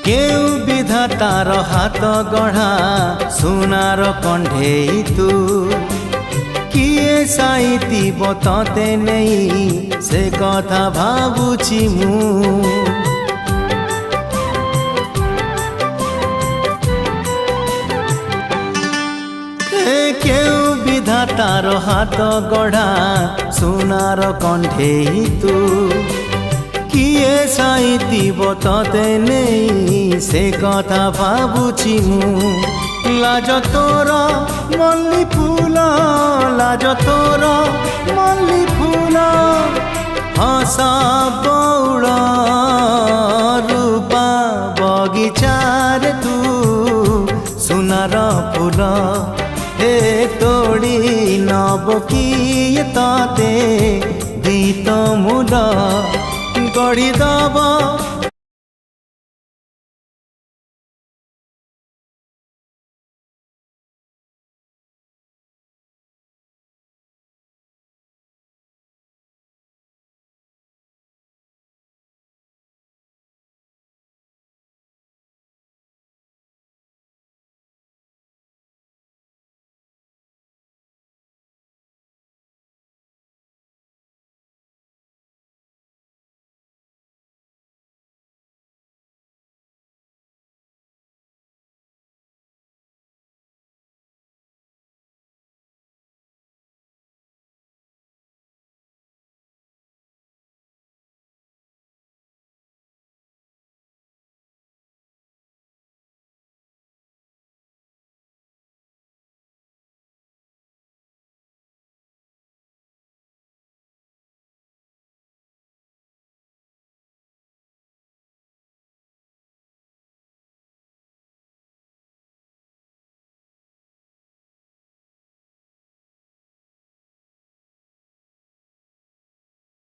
केउ विधातार हाथ गढ़ा सुनार कंढेई तू किए साइती बतते नहीं से कथा भाबुची मु केउ विधातार हाथ गढ़ा सुनार कंढेई तू किए साइती बतते नहीं से कथा भाबुची मु लाज तोर मल्ली फूल लाज तोर मल्ली फूल हस बौड़ रूपा बगीचार तू सुनार फूल हे तोड़ी नब किए तते गीत मूल गढ़ी दब